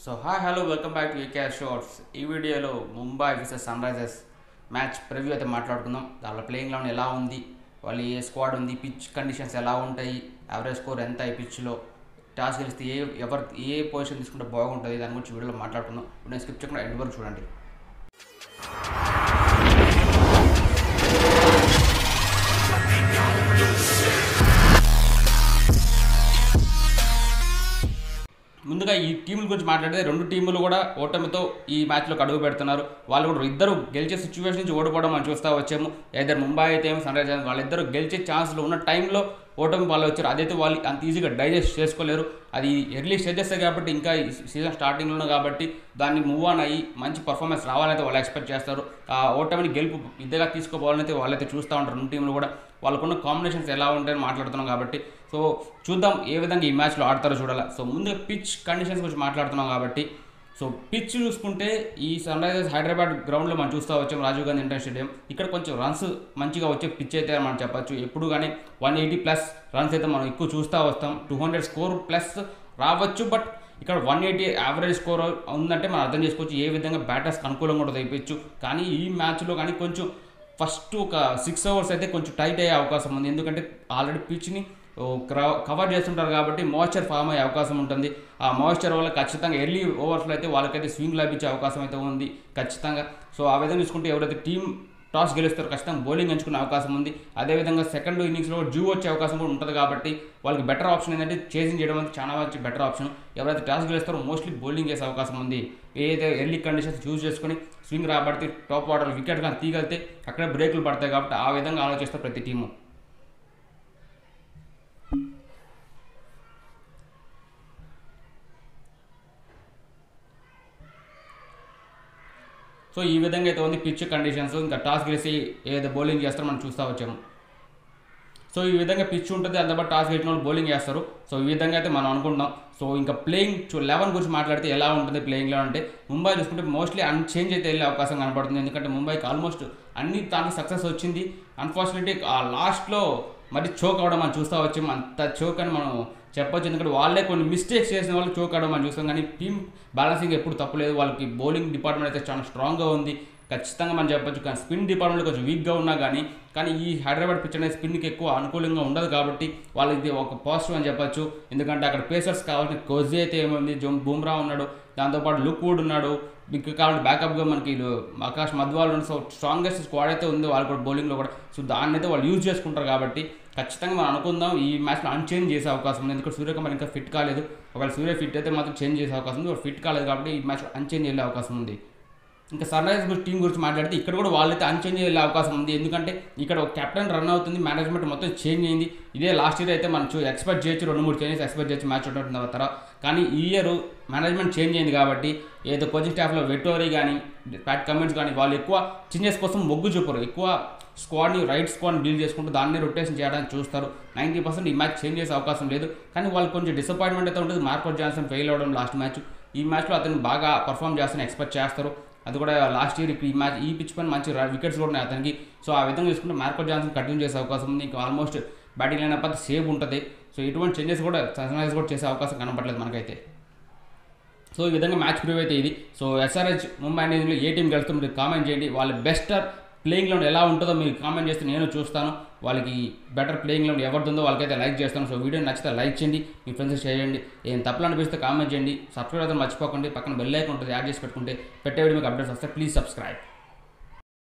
So hi hello welcome back to AK shorts. ఈ వీడియోలో Mumbai versus Sunrisers match preview అయితే మాట్లాడుకుందాం. దాంట్లో ప్లేయింగ్ లెవెన్ ఎలా ఉంది, వాళ్ళు ఏ స్క్వాడ్ ఉంది, పిచ్ కండిషన్స్ ఎలా ఉంటాయి, యావరేజ్ స్కోర్ ఎంత ఈ పిచ్లో, టాస్ గెలిస్తే ఏ పొజిషన్ తీసుకుంటే బాగుంటుంది, దాని గురించి వీడియోలో మాట్లాడుకుందాం. నేను స్కిప్ చేయకుండా ఎండ్ వరకు చూడండి. ముందుగా ఈ టీముల గురించి మాట్లాడితే రెండు టీములు కూడా ఓటమితో ఈ మ్యాచ్లోకి అడుగు పెడుతున్నారు. వాళ్ళు కూడా ఇద్దరు గెలిచే సిచ్యువేషన్ నుంచి ఓడిపోవడం మనం చూస్తూ వచ్చాము. ఇద్దరు ముంబై అయితే ఏమో సన్ రైజర్స్ వాళ్ళిద్దరు గెలిచే ఛాన్స్లో ఉన్న టైంలో ఓటమి వాళ్ళు వచ్చారు. అదైతే వాళ్ళు అంత ఈజీగా డైజెస్ట్ చేసుకోలేరు. అది ఎర్లీ స్టేజెస్ కాబట్టి ఇంకా సీజన్ స్టార్టింగ్లోనే కాబట్టి దాన్ని మూవ్ ఆన్ అయ్యి మంచి పర్ఫార్మెన్స్ రావాలైతే వాళ్ళు ఎక్స్పెక్ట్ చేస్తారు. ఆ ఓటమిని గెలుపు ఇద్దరుగా తీసుకోవాలనైతే వాళ్ళైతే చూస్తూ ఉంటారు. రెండు టీంలు కూడా వాళ్ళకున్న కాంబినేషన్స్ ఎలా ఉంటాయని మాట్లాడుతున్నాం కాబట్టి సో చూద్దాం ఏ విధంగా ఈ మ్యాచ్లో ఆడతారో చూడాలి. సో ముందుగా పిచ్ కండిషన్స్ గురించి మాట్లాడుతున్నాం కాబట్టి సో పిచ్ చూసుకుంటే ఈ సన్ రైజర్స్ హైదరాబాద్ గ్రౌండ్లో మనం చూస్తూ వచ్చాం, రాజీవ్ గాంధీ ఇంటర్ స్టేడియం. ఇక్కడ కొంచెం రన్స్ మంచిగా వచ్చే పిచ్ అయితే మనం చెప్పచ్చు. ఎప్పుడు కానీ 180+ రన్స్ అయితే మనం ఎక్కువ చూస్తూ వస్తాం. 200 స్కోర్ ప్లస్ రావచ్చు. బట్ ఇక్కడ 180 యావరేజ్ స్కోర్ ఉందంటే మనం అర్థం చేసుకోవచ్చు ఏ విధంగా బ్యాటర్స్కి అనుకూలంగా కూడా తెప్పించు. కానీ ఈ మ్యాచ్లో కానీ కొంచెం ఫస్ట్ ఒక 6 ఓవర్స్ అయితే కొంచెం టైట్ అయ్యే అవకాశం ఉంది. ఎందుకంటే ఆల్రెడీ పిచ్ని కవర్ చేస్తుంటారు కాబట్టి మాయిశ్చర్ ఫామ్ అయ్యే అవకాశం ఉంటుంది. ఆ మాయిశ్చర్ వల్ల ఖచ్చితంగా ఎర్లీ ఓవర్స్లో అయితే వాళ్ళకైతే స్వింగ్ లభించే అవకాశం అయితే ఉంది ఖచ్చితంగా. సో ఆ విధంగా చూసుకుంటే ఎవరైతే టీం టాస్ గెలుస్తారో ఖచ్చితంగా బౌలింగ్ ఎంచుకునే అవకాశం ఉంది. అదేవిధంగా సెకండ్ ఇన్నింగ్స్లో డ్యూ వచ్చే అవకాశం కూడా ఉంటుంది కాబట్టి వాళ్ళకి బెటర్ ఆప్షన్ ఏంటంటే చేసింగ్ చేయడం అనేది చాలా మంచి బెటర్ ఆప్షన్. ఎవరైతే టాస్ గెలుస్తారో మోస్ట్లీ బౌలింగ్ చేసే అవకాశం ఉంది. ఏదైతే ఎర్లీ కండిషన్స్ యూజ్ చేసుకుని స్వింగ్ రాబడితే టాప్ ఆర్డర్ వికెట్ కానీ తీగలితే అక్కడే బ్రేకులు పడతాయి కాబట్టి ఆ విధంగా ఆలోచిస్తారు ప్రతి టీము. సో ఈ విధంగా అయితే ఉంది పిచ్ కండిషన్స్. ఇంకా టాస్ గెలిచి ఏదైతే బౌలింగ్ చేస్తారో మనం చూస్తూ వచ్చాము. సో ఈ విధంగా పిచ్ ఉంటుంది, అందుబాటు టాస్ గెలిచిన వాళ్ళు బౌలింగ్ చేస్తారు. సో ఈ విధంగా అయితే మనం అనుకుంటాం. సో ఇంకా ప్లేయింగ్ 11 గురించి మాట్లాడితే ఎలా ఉంటుంది ప్లేయింగ్లో అంటే ముంబై చూసుకుంటే మోస్ట్లీ అన్చేంజ్ అయితే వెళ్ళే అవకాశం కనపడుతుంది. ఎందుకంటే ముంబైకి ఆల్మోస్ట్ అన్ని దానికి సక్సెస్ వచ్చింది. అన్ఫార్చునేట్లీ ఆ లాస్ట్లో మరి చోక్ అవ్వడం మనం చూస్తూ వచ్చాము. అంత చోక్ అని మనం చెప్పొచ్చు. ఎందుకంటే వాళ్ళే కొన్ని మిస్టేక్స్ చేసిన వాళ్ళు చోక్ అవ్వడం మనం చూస్తాం. కానీ టీమ్ బ్యాలెన్సింగ్ ఎప్పుడు తప్పలేదు. వాళ్ళకి బౌలింగ్ డిపార్ట్మెంట్ అయితే చాలా స్ట్రాంగ్గా ఉంది ఖచ్చితంగా మనం చెప్పొచ్చు. కానీ స్పిన్ డిపార్ట్మెంట్ కొంచెం వీక్గా ఉన్నా కానీ ఈ హైదరాబాద్ పిచ్ అనేది స్పిన్కి ఎక్కువ అనుకూలంగా ఉండదు కాబట్టి వాళ్ళకి ఒక పాజిటివ్ అని చెప్పొచ్చు. ఎందుకంటే అక్కడ పేసర్స్ కావాల్సిన కోహ్లీ అయితే ఏముంది, బుమ్రా ఉన్నాడు, దాంతోపాటు లుక్ వుడ్ ఉన్నాడు, ఇంకా కావాలంటే బ్యాకప్గా మనకి ఆకాష్ మధ్వాల్ ఉన్నాడు. సో స్ట్రాంగెస్ట్ స్క్వాడ్ అయితే ఉంది వాళ్ళు కూడా బౌలింగ్లో కూడా. సో దాన్ని అయితే వాళ్ళు యూజ్ చేసుకుంటారు కాబట్టి ఖచ్చితంగా మనం అనుకుందాం ఈ మ్యాచ్లో అన్చేంజ్ చేసే అవకాశం ఉంది. ఎందుకంటే సూర్యకుమార్ ఇంకా ఫిట్ కాలేదు. ఒకవేళ సూర్య ఫిట్ అయితే మాత్రం చేంజ్ చేసే అవకాశం ఉంది. ఫిట్ కాలేదు కాబట్టి ఈ మ్యాచ్లో అన్చేంజ్ వెళ్ళే అవకాశం ఉంది. ఇంకా సన్ రైజర్స్ టీం గురించి మాట్లాడితే ఇక్కడ కూడా వాళ్ళైతే అన్చేంజ్ వెళ్ళే అవకాశం ఉంది. ఎందుకంటే ఇక్కడ ఒక కెప్టెన్ రన్ అవుతుంది, మేనేజ్మెంట్ మొత్తం చేంజ్ అయింది. ఇదే లాస్ట్ ఇయర్ అయితే మనం ఎక్స్పెక్ట్ చేయొచ్చు, 2-3 చేంజెస్ ఎక్స్పెక్ట్ చేయొచ్చు మ్యాచ్ ఉంటుంది తర్వాత. కానీ ఈ ఇయర్ మేనేజ్మెంట్ చేంజ్ అయింది కాబట్టి ఏదో కోచింగ్ స్టాఫ్లో వెటోరీ కానీ ప్యాట్ కమెంట్స్ కానీ వాళ్ళు ఎక్కువ చేంజెస్ కోసం మొగ్గు చూపరు. ఎక్కువ స్క్వాడ్ని రైట్ స్క్వాడ్ని బిల్డ్ చేసుకుంటూ దాన్ని రొటేషన్ చేయడానికి చూస్తారు. 90% ఈ మ్యాచ్ చేంజ్ చేసే అవకాశం లేదు. కానీ వాళ్ళు కొంచెం డిసప్పాయింట్మెంట్ అయితే ఉంటుంది. మార్కో జాన్సన్ ఫెయిల్ అవ్వడం లాస్ట్ మ్యాచ్. ఈ మ్యాచ్లో అతను బాగా పర్ఫామ్ చేస్తారని ఎక్స్పెక్ట్ చేస్తారు. అది కూడా లాస్ట్ ఇయర్ ఈ పిచ్ పైన మంచి వికెట్స్ కూడా ఉన్నాయి అతనికి. సో ఆ విధంగా చూసుకుంటే మార్కో జాన్సన్ కంటిన్యూ చేసే అవకాశం ఉంది. ఇంకా ఆల్మోస్ట్ బ్యాటింగ్ లైనప్ అయితే సేఫ్ ఉంటుంది. సో ఎటువంటి చేంజెస్ కూడా సన్ రైజర్స్ కూడా చేసే అవకాశం కనపడలేదు మనకైతే. సో ఈ విధంగా మ్యాచ్ ప్రివ్యూ అయితే ఇది. సో ఎస్ఆర్హెచ్ ముంబై ఇండియన్స్లో ఏ టీం గెలుస్తుందో మీరు కామెంట్ చేయండి. వాళ్ళ బెస్ట్ ప్లేయింగ్ లెవెన్ ఎలా ఉంటుందో మీరు కామెంట్ చేస్తే నేను చూస్తాను. వాళ్ళకి బెటర్ ప్లేయింగ్ లెవెన్ ఎవరితుందో వాళ్ళకైతే లైక్ చేస్తాను. సో వీడియో నచ్చితే లైక్ చేయండి, మీ ఫ్రెండ్స్ చేయండి. ఏం తప్పులు అనిపిస్తే కామెంట్ చేయండి. సబ్స్క్రైబ్ అయితే మర్చిపోకండి. పక్కన బెల్ ఐకాన్ ఉంటుంది, యాడ్ చేసి పెట్టుకుంటే పెట్టే వీడియో మీకు అప్డేట్స్ వస్తే ప్లీజ్ సబ్స్క్రైబ్.